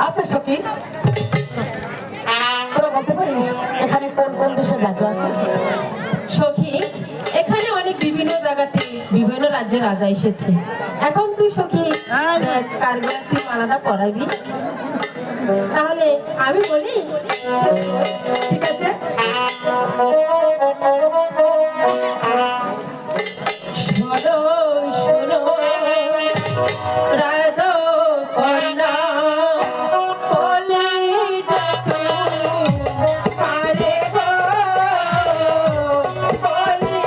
আচ্ছা সখী, তোরা বলতে পারিস এখানে কোন কোন দেশের রাজা আছে? সখী, এখানে অনেক বিভিন্ন জায়গাতে বিভিন্ন রাজ্যের রাজা এসেছে। এখন তুই সখী দেখ কার গলায় তুই মালাটা পরাবি, তাহলে আমি বলি। ঠিক আছে। শোনো শোনো রাজা কন্যা বলে যত পারে গো বলে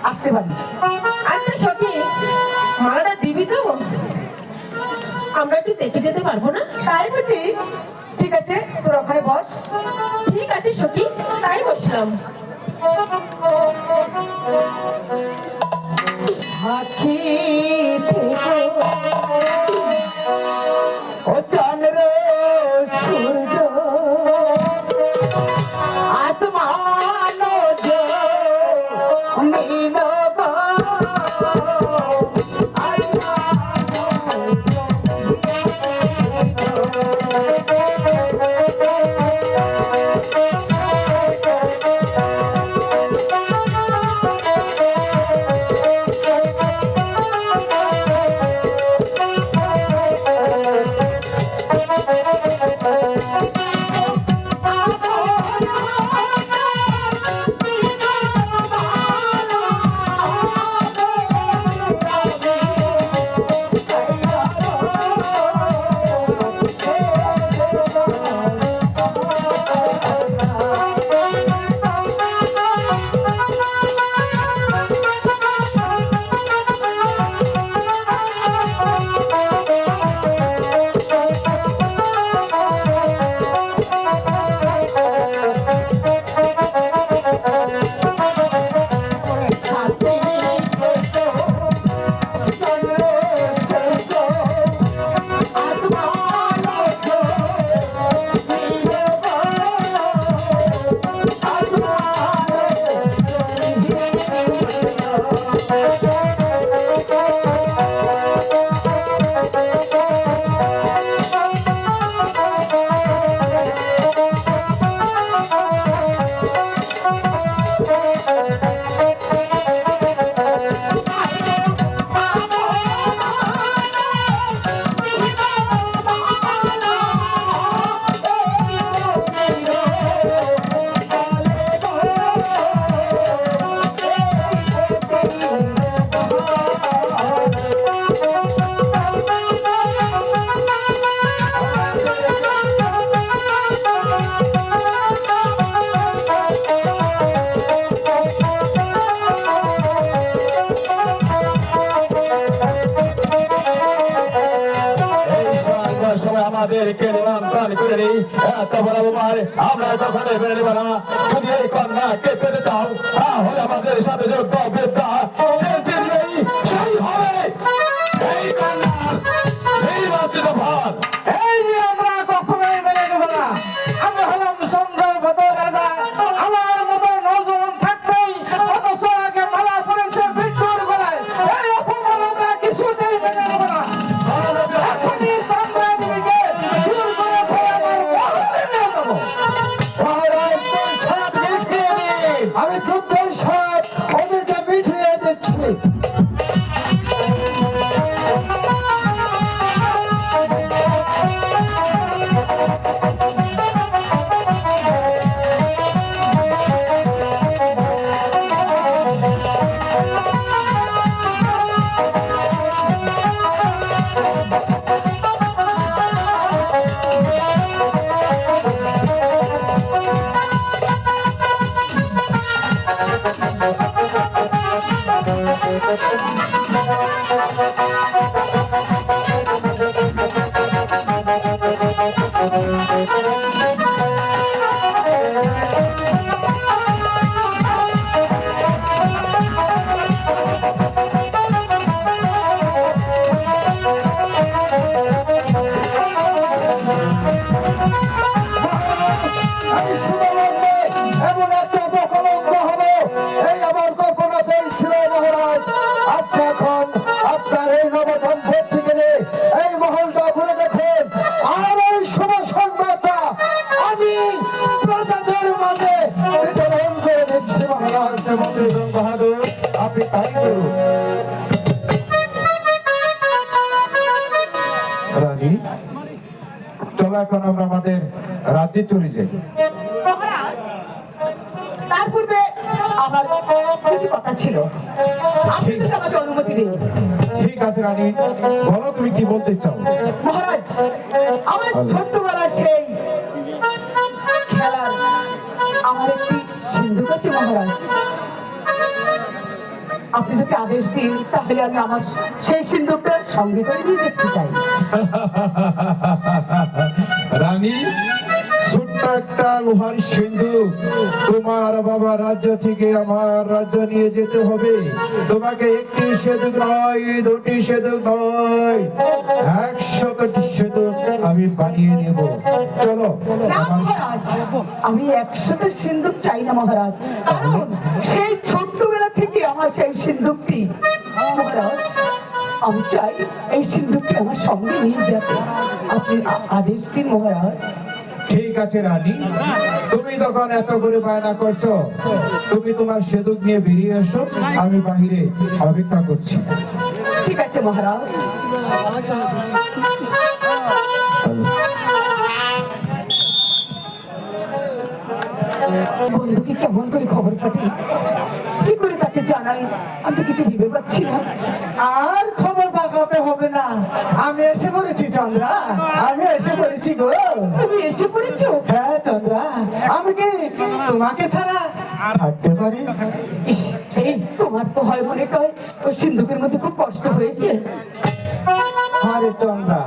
আসতে পারিস। আচ্ছা সখী, মালাটা দিবি তো? আমরা একটু দেখে যেতে পারবো না? তাই বুঝি? ঠিক আছে, তোর ওখানে বস। ঠিক আছে সখী, তাই বসলাম। সাক্ষী থেকো ও চন্দ্র সূর্য আসমান নীল গো আমাদেরকে নিমন্ত্রণ করে নেই এত বড় ব্যাপার আমরা কখনোই মেনে নেব না। যদি এই কন্যাকে পেতে চাও তাহলে আমাদের সাথে যোগ্য বিদ্যা যে চিনবেই সেই হবে এই কন্যার নির্বাচিত ফল। এই আমরা কখনোই মেনে নেব না। আমি হলাম চন্দ্রভদ্র রাজা, আমার মতো নজরুল থাকতেই অথচ আগে মালা পড়েছে মৃত্যুর গলায়। এই অপমান আমরা কিছুতেই মেনে নেব না। এখনই চন্দ্রাদেবীকে চুর করে ফেলে আমার মহলে নিয়ে যাবো। আমি চুপচাই সব ওদেরকে মিঠিয়ে দিচ্ছি। আমি শুভলগ্নে এমন একটা প্রকলঙ্ক হব, এই আমার কল্পনাতেই ছিল মহারাজ। আপনি এখন আপনার এই নবদম্পতিকে নিয়ে এই মহলটা ঘুরে দেখুন, আর এই শুভ সংবাদটা আমি প্রজাদের মাঝে বিতরণ করে দিচ্ছি। মহারাজ বাহাদুর আপনি তাই করুন। রানী চলো এখন আমরা আমাদের রাজ্যে চলে যাই। তার পূর্বে আমার কিছু কথা ছিল, আপনি যদি আমাকে অনুমতি দিন। ঠিক আছে রানী, বলো তুমি কি বলতে চাও। মহারাজ, আমার ছোট্টবেলার সেই খেলার আমার একটি সিন্ধুক আছে মহারাজ। আপনি যদি আদেশ দিন তাহলে আমি আমার সেই সিন্ধুকটা সঙ্গে করে নিয়ে যেতে চাই। রানী, ছোট্ট একটা লোহার সিন্ধুক তোমার বাবা রাজ্য থেকে আমার রাজ্য নিয়ে যেতে হবে। তোমাকে একটি সিন্ধুক নয়, দুটি সিন্ধুক নয়, 100টি সিন্ধুক আমি বানিয়ে নেব। চলো না আমার মহারাজ, আমি 100টা সিন্ধুক চাই না মহারাজ, কারণ সেই ছোট্টবেলা থেকে আমার সেই সিন্ধুকটি মহারাজ, আমি চাই এই সিন্ধুকটি আমার সঙ্গে নিয়ে যেতে। আপনি আদেশ দিন মহারাজ। ঠিক আছে রানী, তুমি যখন এত করে বায়না করছো, তুমি তোমার সিন্ধুক নিয়ে বেরিয়ে এসো, আমি বাহিরে অপেক্ষা করছি। ঠিক আছে মহারাজ। বন্ধুকে কেমন করে খবর পাঠাই, কি করে তাকে জানাই, আমি তো কিছু ভেবে পাচ্ছি না। আর খবর পাঠাতে হবে না, আমি এসে পড়েছি চন্দ্রা, আমি এসে পড়েছি গো। তুমি এসে পড়েছো? হ্যাঁ চন্দ্রা, আমি কি তোমাকে ছাড়া থাকতে পারি? ইস, এই তোমার তো হয় মনে কয় ওই সিন্ধুকের মধ্যে খুব কষ্ট হয়েছে। আরে চন্দ্রা,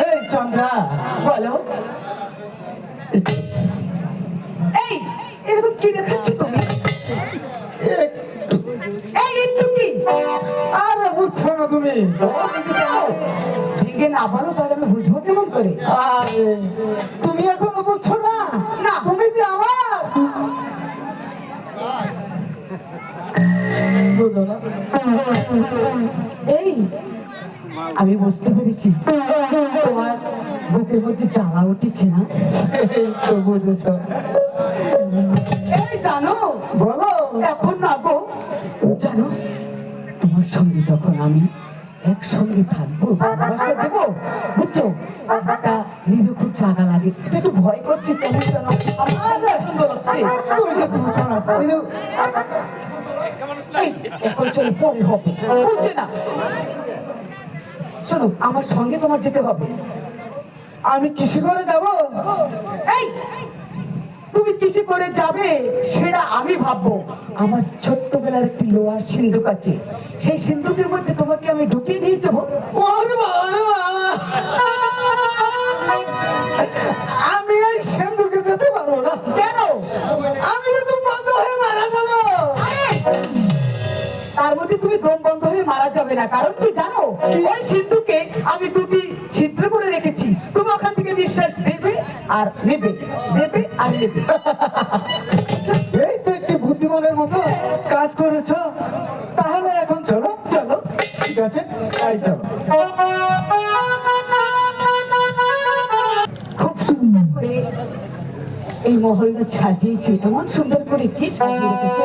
এই চন্দ্রা, বলো। এই এরকম কি দেখাচ্ছ তুমি? একটু এই একটু কি? আরে বুঝছো না তুমি? ভেঙে না বলো তাহলে আমি বুঝবো কেমন করে? আরে তুমি এখনো বুঝছো না? না। তুমি যে আমার বুঝো না? এই আমি বুঝতে পেরেছি, তোমার বুকের মধ্যে জ্বালা উঠেছে না? এই তো বুঝেছো। এই জানো, বলো। এখন না গো, জানো তোমার সঙ্গে যখন আমি একসঙ্গে থাকবো, ভালোবাসা দেবো, বুঝছো, তা নিজে খুব জাগা লাগে, একটু ভয় করছে, কেমন যেন আমার সুন্দর হচ্ছে। তুমি যে বুঝছো না, কিন্তু এই, এখন চলো পরে হবে, বুঝছে না? শোনো, আমার সঙ্গে তোমার যেতে হবে। আমি কিসে করে যাব? এই তুমি কিসে করে যাবে সেটা আমি ভাববো। আমার ছোট্টবেলার একটি লোহার সিন্ধুক আছে, সেই সিন্ধুকের মধ্যে তোমাকে আমি ঢুকিয়ে দিয়ে যাবো। ওরে বাবা, ওরে বাবা। আমি এই সিন্ধুকে যেতে পারবো না। কেন? আমি তো বন্ধ হয়ে মারা যাবো। তার মধ্যে তুমি দম বন্ধ হয়ে মারা যাবে না, কারণ কি জানো, ওই সিন্ধুকে আমি দুটি ছিদ্র করে রেখেছি, তুমি ওখান থেকে নিঃশ্বাস দেবে আর নেবে, দেবে আর নেবে। এই তো একটি বুদ্ধিমানের মতো কাজ করেছো। তাহলে এখন চলো। চলো। ঠিক আছে, তাই চলো। খুব সুন্দর করে এই মহলটা সাজিয়েছি, এমন সুন্দর করে কি সাজিয়ে রেখেছে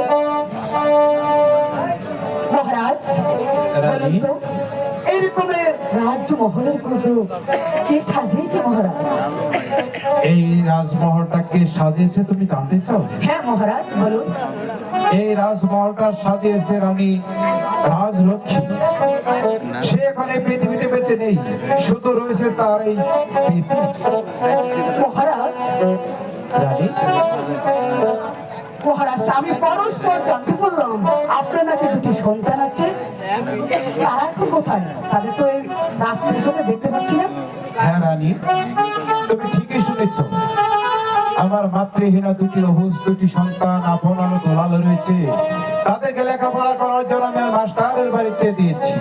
মহারাজ, বলুন তো এইরকমের রাজমহলের কত কে সাজিয়েছে মহারাজ? এই রাজমহলটা কে সাজিয়েছে তুমি জানতে চাও? হ্যাঁ মহারাজ, বলুন। এই রাজমহলটা সাজিয়েছে রানী রাজলক্ষ্মী। সে এখন এই পৃথিবীতে বেঁচে নেই, শুধু রয়েছে তার এই স্মৃতি। মহারাজ, রানী, মহারাজ, আমি পরস্পর জানতে পারলাম আপনার নাকি দুটি সন্তান আছে, তারা এখন কোথায়? তাদের তো এই রাস্তার সাথে দেখতে পাচ্ছি না। হ্যাঁ রানী, তুমি ঠিকই শুনেছ। আমার মাতৃহীনা দুটি অবুঝ দুটি সন্তান আপন দোলাল রয়েছে। তাদেরকে লেখাপড়া করার জন্য আমি মাস্টারের বাড়িতে দিয়েছি।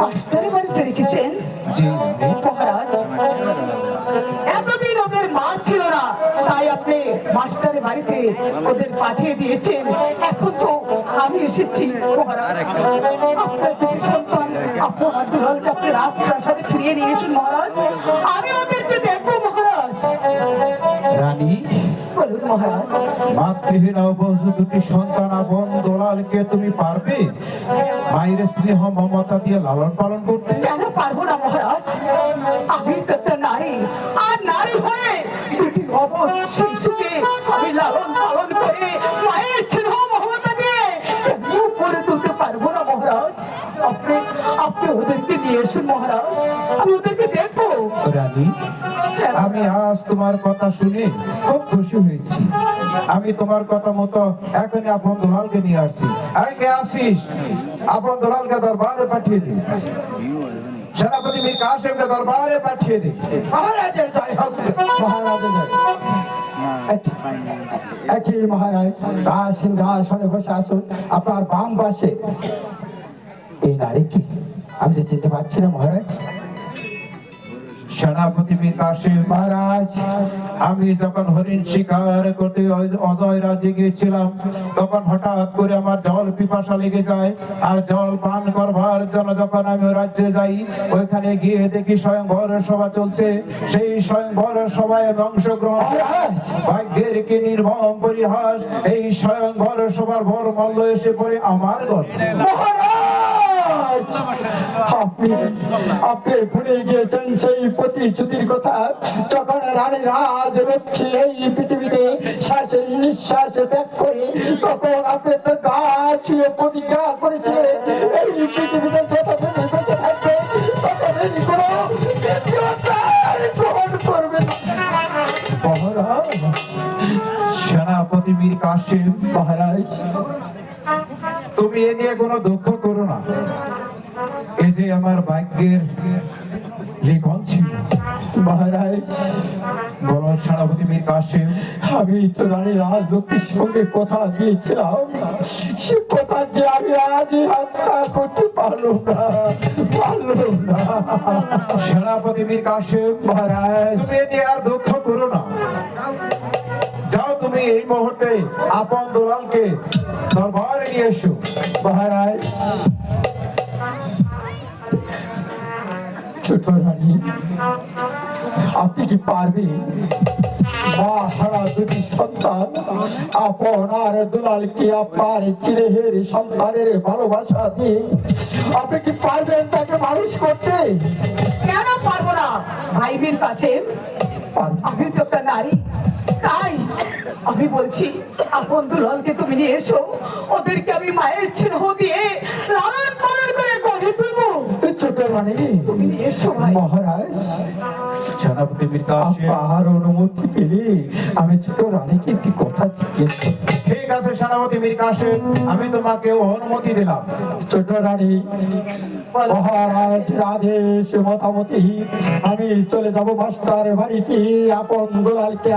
মাস্টারের বাড়িতে রেখেছেন? জি রানী। মহারাজ, এতদিন ওদের মা ছিল না, তাই আপনি মাস্টারের বাড়িতে ওদের পাঠিয়ে দিয়েছেন। এখন তো আমি এসেছি মহারাজ, আপনার দুটি সন্তান আপনার দুলালকে আপনি রাস্তার সাথে ফিরিয়ে নিয়েছেন মহারাজ, আমি ওদেরকে দেখবো মহারাজ। রানী, বলুন মহারাজ। মাতৃহীন অবুঝ দুটি সন্তান আপন দোলালকে তুমি পারবে মায়ের স্নেহ মমতা দিয়ে লালন পালন করতে? কেন পারবো না মহারাজ? আমি তো একটা নারী, আর নারী হয়ে দুটি অবশ শিশুকে আমি লালন পালন করে মায়ের স্নেহ মমতা দিয়ে কেন করে তুলতে পারবো না মহারাজ? আপনি আপনি ওদেরকে নিয়ে এসুন মহারাজ, আমি ওদেরকে দেখবো। রানী, হ্যাঁ আমি আজ তোমার কথা শুনে খুব খুশি হয়েছি। আমি তোমার কথা মতো এখনই আপন দুলালকে নিয়ে আসছি। আরে কে আসিস? আপন দুলালকে দরবারে পাঠিয়ে দিই। সেনাপতি মীর কাসেমকে দরবারে পাঠিয়ে দিই। মহারাজের জয় হোক, মহারাজের জয়। একই মহারাজ রাজ সিংহাসনে বসে আসুন। আপনার বাম পাশে এই নারী কি? আমি যে চিনতে পারছি না মহারাজ। সেনাপতি মীর কাসেম, মহারাজ, আমি যখন হরিণ শিকার করতে অজয় রাজ্যে গিয়েছিলাম, তখন হঠাৎ করে আমার জল পিপাসা লেগে যায়। আর জল পান করবার জন্য যখন আমি ওই রাজ্যে যাই, ওইখানে গিয়ে দেখি স্বয়ংবর সভা চলছে। সেই স্বয়ংবর সভায় আমি অংশগ্রহণ করি। ভাগ্যের কি নির্মম পরিহাস, এই স্বয়ংবর সভার ভর মল্ল এসে পড়ে আমার গল্প। মহারাজ, আপনি ভুলে গিয়েছেন সেই প্রতিশ্রুতির কথা, যখন রানী রাজ লক্ষ্মী এই পৃথিবীতে শ্বাসের নিঃশ্বাস ত্যাগ করে, তখন আপনি তো গা ছুঁয়ে প্রতিজ্ঞা করেছিলেন এই পৃথিবীতে যতদিন বেঁচে থাকবে ততদিন কোনো দ্বিতীয়বার গ্রহণ করবেন না। মহারাজ, সেনাপতি মীর কাসেম, মহারাজ, তুমি এ নিয়ে কোনো দুঃখ করো না। এই যে আমার ভাগ্যের লিখন ছিল। মহারাজ, বলো সেনাপতি মীর কাসেম, আমি তো রানী রাজলক্ষ্মীর সঙ্গে কথা দিয়েছিলাম, সে কথা যে আমি আজই রক্ষা করতে পারলাম না। সেনাপতি মীর কাসেম, মহারাজ, তুমি এ নিয়ে আর দুঃখ করো না। যাও, তুমি এই মুহূর্তে আপন দুলালকে দরবারে নিয়ে এসো। মহারাজ, ছোট রানী, আপনি কি পারবেন মা হারা দুটি সন্তান আপনার দুলালকে আপনার চিরেহের সন্তানের ভালোবাসা দিয়ে আপনি কি পারবেন তাকে মানুষ করতে? কেন পারবো না ভাই বীর কাসেম? আমি তো একটা নারী, তাই আমি বলছি আপন দুলালকে তুমি নিয়ে এসো, ওদেরকে আমি মায়ের স্নেহ দিয়ে লালন পালন করে গড়ে তুলবো। ছোট রানী, তুমি নিয়ে এসো ভাই। মহারাজ, সেনাপতি মীর কাসেম, আপনার অনুমতি পেলে আমি ছোট রানীকে একটি কথা জিজ্ঞেস করব। ঠিক আছে সেনাপতি মীর কাসেম, আমি তোমাকে অনুমতি দিলাম। ছোট রানী, মহারাজ আদেশ মতামতি আমি চলে যাব মাস্টার বাড়িতে আপন দুলালকে